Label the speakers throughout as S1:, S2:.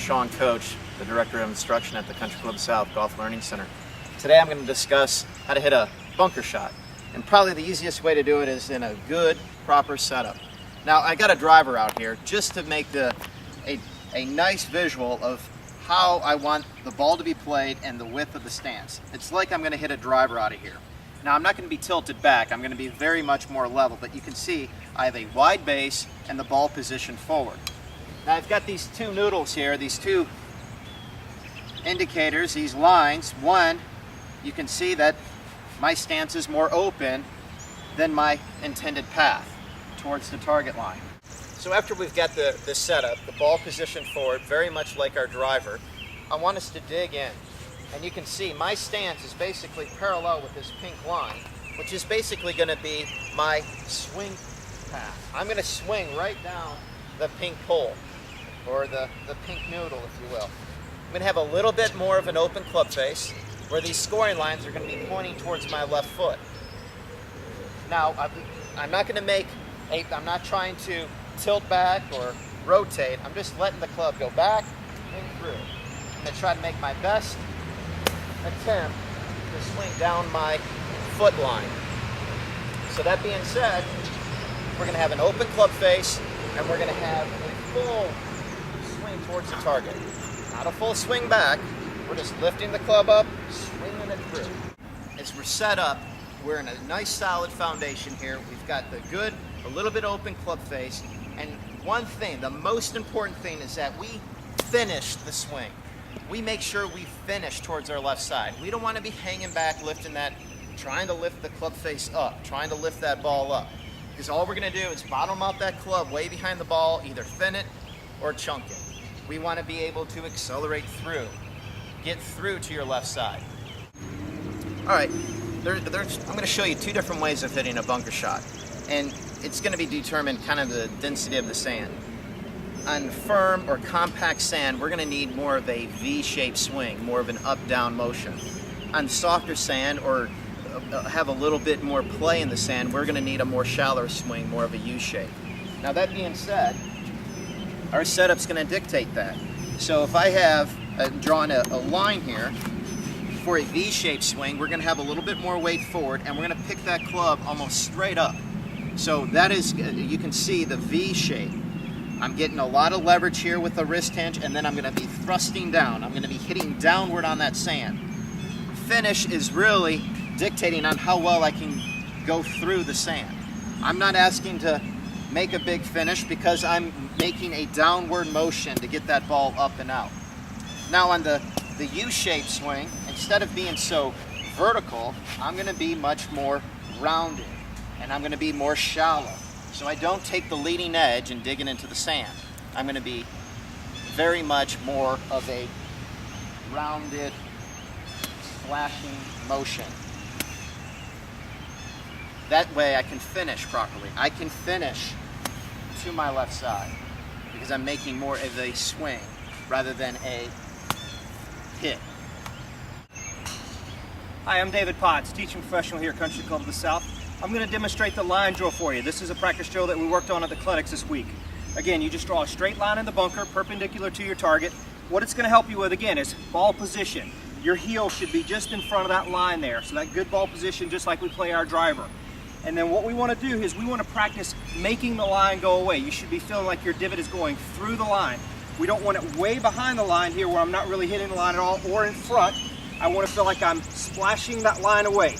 S1: Sean Coach, the Director of Instruction at the Country Club South Golf Learning Center. Today I'm going to discuss how to hit a bunker shot. And probably the easiest way to do it is in a good, proper setup. Now I got a driver out here just to make a nice visual of how I want the ball to be played and the width of the stance. It's like I'm going to hit a driver out of here. Now I'm not going to be tilted back, I'm going to be very much more level, but you can see I have a wide base and the ball positioned forward. Now I've got these two noodles here, these two indicators, these lines. One, you can see that my stance is more open than my intended path towards the target line. So after we've got this setup, the ball positioned forward, very much like our driver, I want us to dig in. And you can see my stance is basically parallel with this pink line, which is basically going to be my swing path. I'm going to swing right down the pink pole, or the pink noodle, if you will. I'm going to have a little bit more of an open club face, where these scoring lines are going to be pointing towards my left foot. Now, I'm not going to I'm not trying to tilt back or rotate. I'm just letting the club go back and through. I'm going to try to make my best attempt to swing down my foot line. So that being said, we're going to have an open club face and we're going to have a full swing towards the target. Not a full swing back, we're just lifting the club up, swinging it through. As we're set up, we're in a nice solid foundation here. We've got the good, a little bit open club face, and one thing, the most important thing is that we finish the swing. We make sure we finish towards our left side. We don't want to be hanging back, lifting that, trying to lift the club face up, trying to lift that ball up. Because all we're going to do is bottom out that club way behind the ball, either fin it or chunk it. We want to be able to accelerate through, get through to your left side. All right, I'm going to show you two different ways of hitting a bunker shot. And it's going to be determined kind of the density of the sand. On firm or compact sand, we're going to need more of a V-shaped swing, more of an up-down motion. On softer sand, or have a little bit more play in the sand, we're going to need a more shallow swing, more of a U-shape. Now that being said, our setup's going to dictate that. So if I have drawn a line here for a V-shaped swing, we're going to have a little bit more weight forward, and we're going to pick that club almost straight up. So that is, you can see the V shape. I'm getting a lot of leverage here with the wrist hinge, and then I'm going to be thrusting down. I'm going to be hitting downward on that sand. Finish is really dictating on how well I can go through the sand. I'm not asking to make a big finish because I'm making a downward motion to get that ball up and out. Now on the U-shaped swing, instead of being so vertical, I'm going to be much more rounded, and I'm going to be more shallow. So I don't take the leading edge and dig it into the sand. I'm going to be very much more of a rounded, splashing motion. That way I can finish properly. I can finish to my left side because I'm making more of a swing rather than a hit.
S2: Hi, I'm David Potts, teaching professional here at Country Club of the South. I'm going to demonstrate the line drill for you. This is a practice drill that we worked on at the clinics this week. Again, you just draw a straight line in the bunker, perpendicular to your target. What it's going to help you with, again, is ball position. Your heel should be just in front of that line there, so that good ball position, just like we play our driver. And then what we want to do is we want to practice making the line go away. You should be feeling like your divot is going through the line. We don't want it way behind the line here where I'm not really hitting the line at all, or in front. I want to feel like I'm splashing that line away.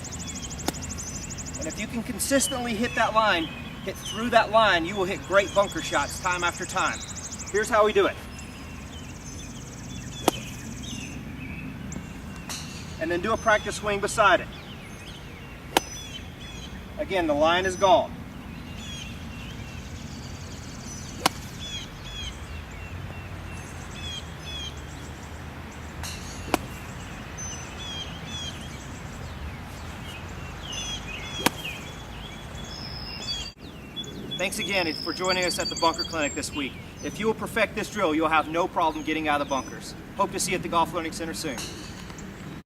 S2: And if you can consistently hit that line, hit through that line, you will hit great bunker shots time after time. Here's how we do it. And then do a practice swing beside it. Again, the line is gone. Thanks again for joining us at the Bunker Clinic this week. If you will perfect this drill, you'll have no problem getting out of the bunkers. Hope to see you at the Golf Learning Center soon.